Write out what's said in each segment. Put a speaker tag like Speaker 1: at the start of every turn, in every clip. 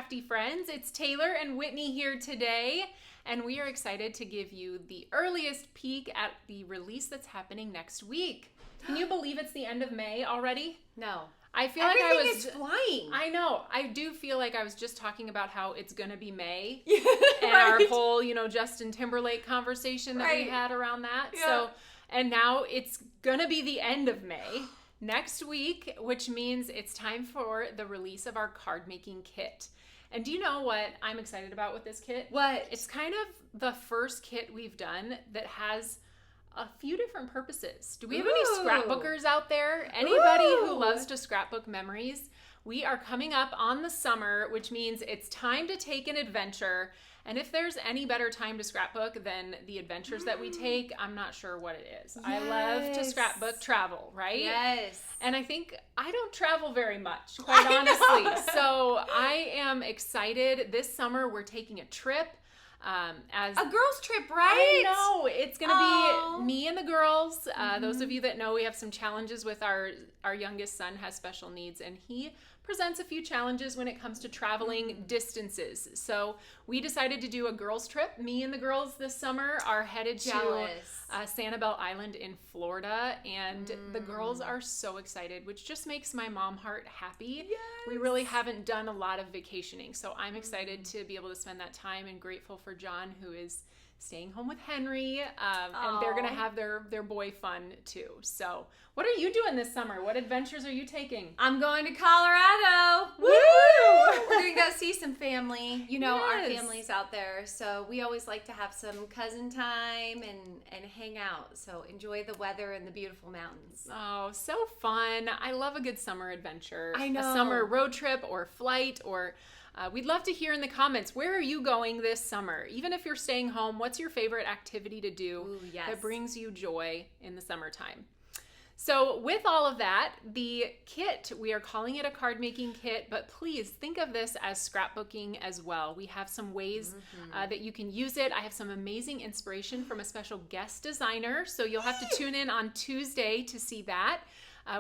Speaker 1: crafty friends. It's Taylor and Whitney here today, and we are excited to give you the earliest peek at the release that's happening next week. Can you believe it's the end of May already?
Speaker 2: No.
Speaker 1: I feel
Speaker 2: Everything
Speaker 1: like I was
Speaker 2: is flying.
Speaker 1: I know. I do feel like I was just talking about how it's going to be May and
Speaker 2: Right.
Speaker 1: our whole, Justin Timberlake conversation that we had around that.
Speaker 2: Yeah.
Speaker 1: So, and now it's going to be the end of May next week, which means it's time for the release of our card making kit. And do you know what I'm excited about with this kit?
Speaker 2: What?
Speaker 1: It's kind of the first kit we've done that has a few different purposes. Do we have any scrapbookers out there? Anybody who loves to scrapbook memories? We are coming up on the summer, which means it's time to take an adventure. And if there's any better time to scrapbook than the adventures that we take, I'm not sure what it is. Yes. I love to scrapbook travel, right?
Speaker 2: Yes.
Speaker 1: And I think I don't travel very much, quite honestly. So I am excited. This summer we're taking a trip. As
Speaker 2: a girls trip, right?
Speaker 1: I know. It's going to be me and the girls. Those of you that know, we have some challenges with our youngest son has special needs, and he presents a few challenges when it comes to traveling distances. So we decided to do a girls trip. Me and the girls this summer are headed to Sanibel Island in Florida, and the girls are so excited, which just makes my mom heart happy. Yes. We really haven't done a lot of vacationing, so I'm excited to be able to spend that time and grateful for John, who is staying home with Henry, and they're going to have their boy fun too. So what are you doing this summer? What adventures are you taking?
Speaker 2: I'm going to Colorado.
Speaker 1: Woo!
Speaker 2: We're going to go see some family. Our family's out there, so we always like to have some cousin time and hang out. So enjoy the weather and the beautiful mountains.
Speaker 1: Oh, so fun. I love a good summer adventure.
Speaker 2: I know.
Speaker 1: A summer road trip or flight or... we'd love to hear in the comments, where are you going this summer? Even if you're staying home, what's your favorite activity to do that brings you joy in the summertime? So with all of that, the kit, we are calling it a card making kit, but please think of this as scrapbooking as well. We have some ways that you can use it. I have some amazing inspiration from a special guest designer, so you'll have to tune in on Tuesday to see that.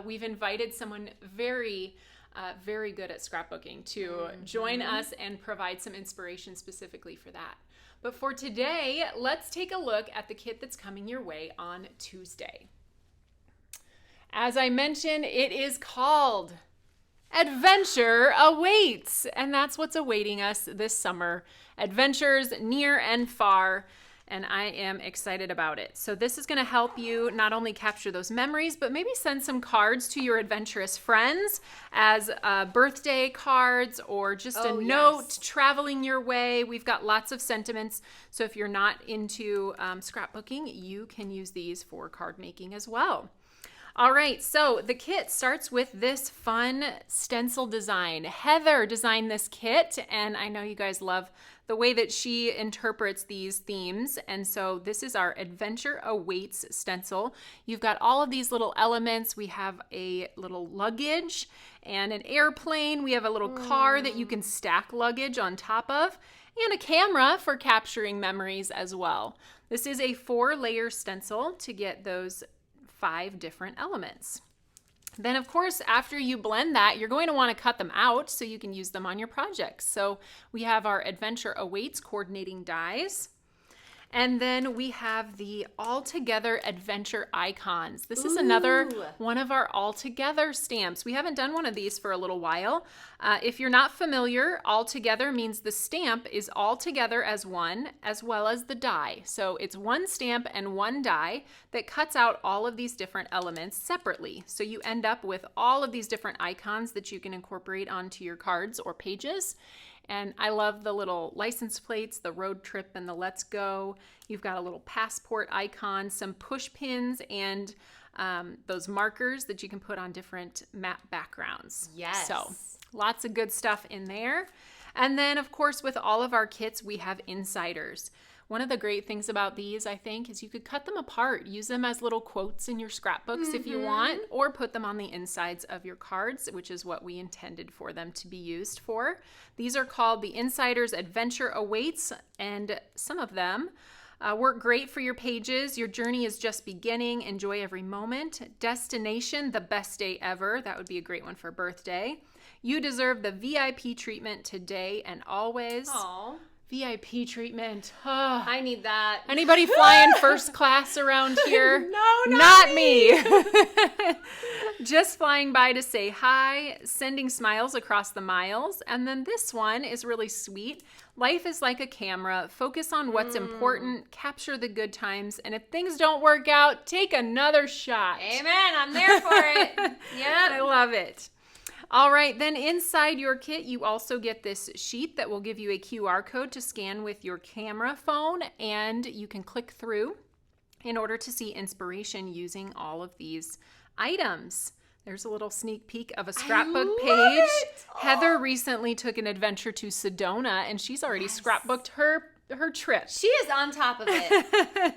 Speaker 1: We've invited someone very good at scrapbooking to join us and provide some inspiration specifically for that. But for today, let's take a look at the kit that's coming your way on Tuesday. As I mentioned, it is called Adventure Awaits, and that's what's awaiting us this summer. Adventures near and far. And I am excited about it. So this is going to help you not only capture those memories, but maybe send some cards to your adventurous friends as birthday cards or just a note traveling your way. We've got lots of sentiments. So if you're not into scrapbooking, you can use these for card making as well. All right, so the kit starts with this fun stencil design. Heather designed this kit, and I know you guys love the way that she interprets these themes. And so this is our Adventure Awaits stencil. You've got all of these little elements. We have a little luggage and an airplane. We have a little car that you can stack luggage on top of, and a camera for capturing memories as well. This is a 4-layer stencil to get those 5 different elements. Then, of course, after you blend that, you're going to want to cut them out so you can use them on your projects. So we have our Adventure Awaits coordinating dies. And then we have the All-Together Adventure icons. This is another one of our All-Together stamps. We haven't done one of these for a little while. If you're not familiar, All-Together means the stamp is all together as one, as well as the die. So it's one stamp and one die that cuts out all of these different elements separately. So you end up with all of these different icons that you can incorporate onto your cards or pages. And I love the little license plates, the road trip and the let's go. You've got a little passport icon, some push pins, and those markers that you can put on different map backgrounds.
Speaker 2: Yes.
Speaker 1: So lots of good stuff in there. And then, of course, with all of our kits, we have insiders. One of the great things about these, I think, is you could cut them apart, use them as little quotes in your scrapbooks if you want, or put them on the insides of your cards, which is what we intended for them to be used for. These are called the Insiders Adventure Awaits, and some of them work great for your pages. Your journey is just beginning. Enjoy every moment. Destination, the best day ever. That would be a great one for birthday. You deserve the VIP treatment today and always.
Speaker 2: Aww.
Speaker 1: VIP treatment. Oh.
Speaker 2: I need that.
Speaker 1: Anybody flying first class around here?
Speaker 2: No,
Speaker 1: not me. Just flying by to say hi, sending smiles across the miles. And then this one is really sweet. Life is like a camera. Focus on what's important, capture the good times, and if things don't work out, take another shot.
Speaker 2: Amen. I'm there for it. Yeah.
Speaker 1: I love it. All right, then inside your kit, you also get this sheet that will give you a QR code to scan with your camera phone, and you can click through in order to see inspiration using all of these items. There's a little sneak peek of a scrapbook page. Heather recently took an adventure to Sedona, and she's already scrapbooked her trip.
Speaker 2: She is on top of it.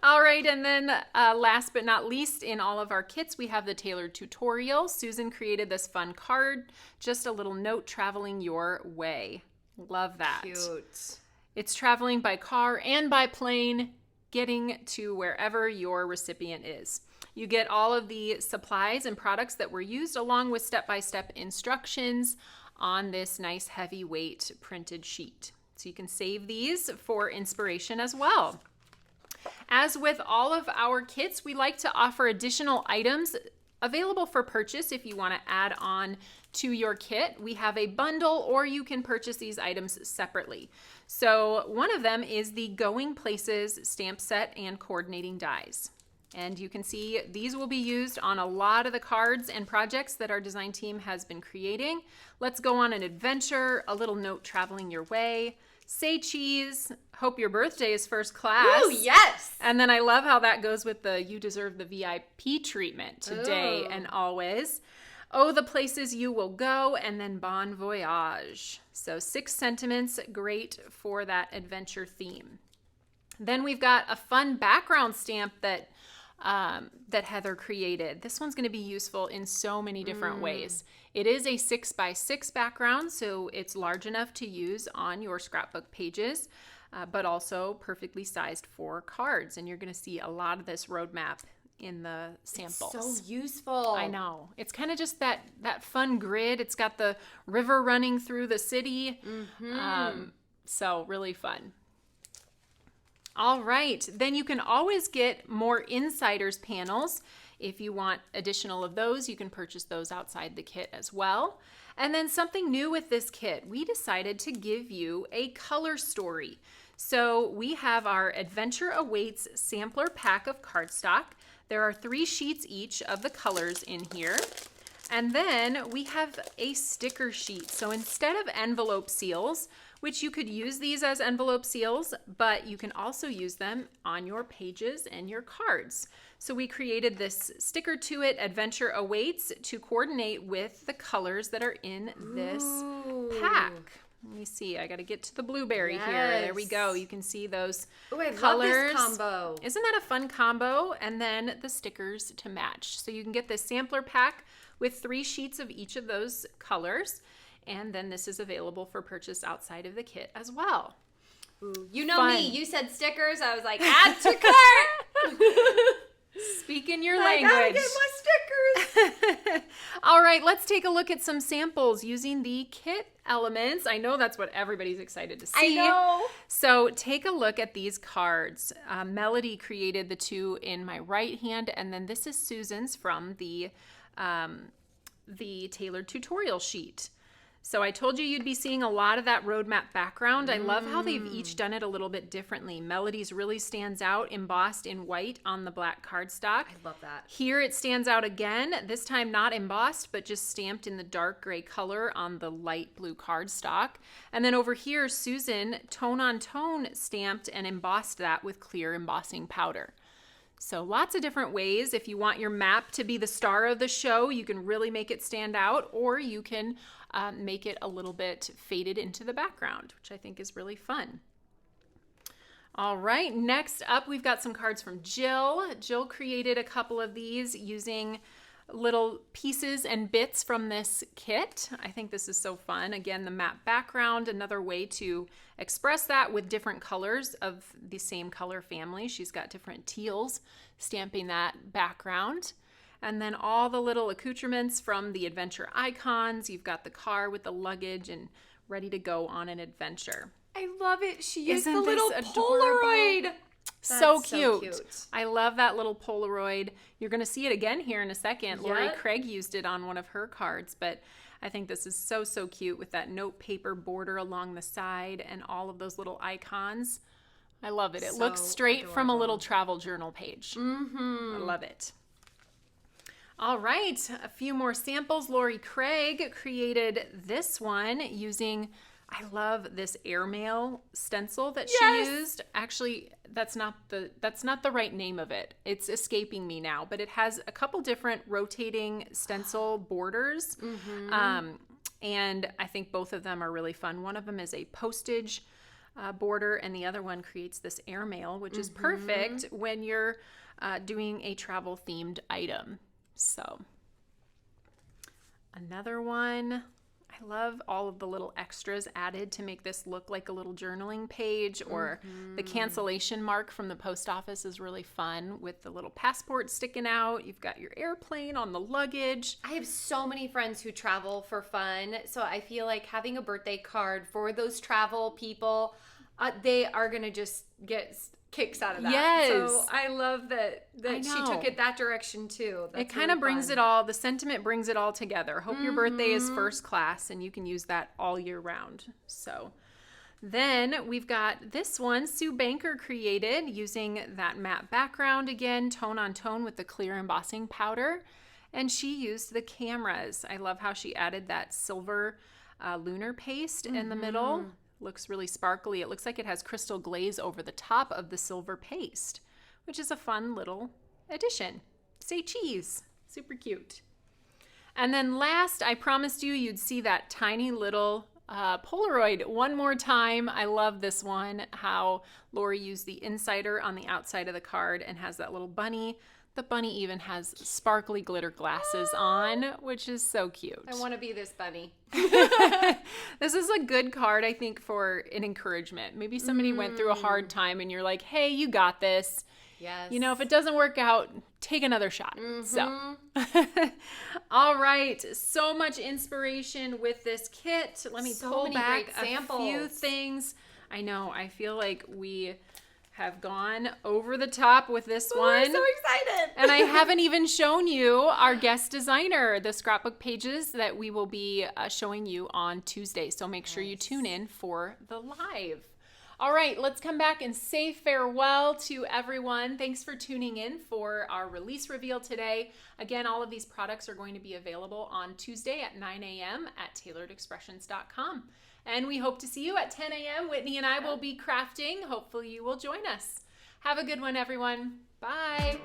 Speaker 1: All right, and then last but not least, in all of our kits, we have the tailored tutorial. Susan created this fun card, just a little note traveling your way. Love that.
Speaker 2: Cute.
Speaker 1: It's traveling by car and by plane, getting to wherever your recipient is. You get all of the supplies and products that were used along with step-by-step instructions on this nice heavyweight printed sheet. So you can save these for inspiration as well. As with all of our kits, we like to offer additional items available for purchase if you want to add on to your kit. We have a bundle, or you can purchase these items separately. So one of them is the Going Places stamp set and coordinating dies. And you can see these will be used on a lot of the cards and projects that our design team has been creating. Let's go on an adventure, a little note traveling your way, say cheese, hope your birthday is first class.
Speaker 2: Ooh, yes!
Speaker 1: And then I love how that goes with the you deserve the VIP treatment today and always. Oh, the places you will go, and then bon voyage. So 6 sentiments, great for that adventure theme. Then we've got a fun background stamp that Heather created. This one's going to be useful in so many different ways. It is a 6x6 background, so it's large enough to use on your scrapbook pages, but also perfectly sized for cards. And you're going to see a lot of this roadmap in the samples.
Speaker 2: It's so useful.
Speaker 1: I know. It's kind of just that fun grid. It's got the river running through the city. So really fun. All right, then you can always get more insiders panels. If you want additional of those, you can purchase those outside the kit as well. And then something new with this kit, we decided to give you a color story. So we have our Adventure Awaits sampler pack of cardstock. There are 3 sheets each of the colors in here. And then we have a sticker sheet. So instead of envelope seals, which you could use these as envelope seals, but you can also use them on your pages and your cards. So we created this sticker to it, Adventure Awaits, to coordinate with the colors that are in this pack. Let me see, I got to get to the blueberry here. There we go. You can see those colors.
Speaker 2: Love this combo.
Speaker 1: Isn't that a fun combo? And then the stickers to match. So you can get this sampler pack with 3 sheets of each of those colors. And then this is available for purchase outside of the kit as well.
Speaker 2: Ooh, you know me. You said stickers. I was like, add to cart.
Speaker 1: Speaking your language.
Speaker 2: I gotta get my stickers.
Speaker 1: All right, let's take a look at some samples using the kit elements. I know that's what everybody's excited to see.
Speaker 2: I know.
Speaker 1: So take a look at these cards. Melody created the 2 in my right hand, and then this is Susan's from the tailored tutorial sheet. So I told you you'd be seeing a lot of that roadmap background. I love how they've each done it a little bit differently. Melody's really stands out, embossed in white on the black cardstock.
Speaker 2: I love that.
Speaker 1: Here it stands out again, this time not embossed, but just stamped in the dark gray color on the light blue cardstock. And then over here, Susan, tone on tone, stamped and embossed that with clear embossing powder. So lots of different ways. If you want your map to be the star of the show, you can really make it stand out, or you can make it a little bit faded into the background, which I think is really fun. All right, next up, we've got some cards from Jill. Jill created a couple of these using little pieces and bits from this kit. I think this is so fun. Again, the map background, another way to express that with different colors of the same color family. She's got different teals stamping that background. And then all the little accoutrements from the adventure icons. You've got the car with the luggage and ready to go on an adventure.
Speaker 2: I love it. She used
Speaker 1: Isn't
Speaker 2: the little
Speaker 1: this
Speaker 2: Polaroid.
Speaker 1: So cute. I love that little Polaroid. You're going to see it again here in a second.
Speaker 2: Yep.
Speaker 1: Lori Craig used it on one of her cards, but I think this is so, so cute with that note paper border along the side and all of those little icons. I love it. It looks straight from a little travel journal page. I love it. All right, a few more samples. Lori Craig created this one using, I love this airmail stencil that she used. Actually, that's not the right name of it. It's escaping me now, but it has a couple different rotating stencil borders. And I think both of them are really fun. One of them is a postage border, and the other one creates this airmail, which is perfect when you're doing a travel themed item. So another one. I love all of the little extras added to make this look like a little journaling page, or the cancellation mark from the post office is really fun with the little passport sticking out. You've got your airplane on the luggage.
Speaker 2: I have so many friends who travel for fun, so I feel like having a birthday card for those travel people, they are going to just get kicks out of that.
Speaker 1: Yes.
Speaker 2: So I love that she took it that direction too. That's
Speaker 1: it kind of brings it all, the sentiment brings it all together. Hope your birthday is first class, and you can use that all year round. So then we've got this one Sue Banker created using that matte background again, tone on tone with the clear embossing powder. And she used the cameras. I love how she added that silver lunar paste in the middle. Looks really sparkly. It looks like it has crystal glaze over the top of the silver paste, which is a fun little addition. Say cheese. Super cute. And then last, I promised you'd see that tiny little Polaroid one more time. I love this one, how Lori used the insider on the outside of the card and has that little bunny. The bunny even has sparkly glitter glasses on, which is so cute.
Speaker 2: I want to be this bunny.
Speaker 1: This is a good card, I think, for an encouragement. Maybe somebody went through a hard time and you're like, hey, you got this.
Speaker 2: Yes.
Speaker 1: You know, if it doesn't work out, take another shot. So, all right. So much inspiration with this kit. Let me pull back a few things. I know. I feel like we have gone over the top with this one.
Speaker 2: I'm so excited.
Speaker 1: And I haven't even shown you our guest designer, the scrapbook pages that we will be showing you on Tuesday. So make sure you tune in for the live. All right, let's come back and say farewell to everyone. Thanks for tuning in for our release reveal today. Again, all of these products are going to be available on Tuesday at 9 a.m. at tailoredexpressions.com. And we hope to see you at 10 a.m. Whitney and I will be crafting. Hopefully you will join us. Have a good one, everyone. Bye.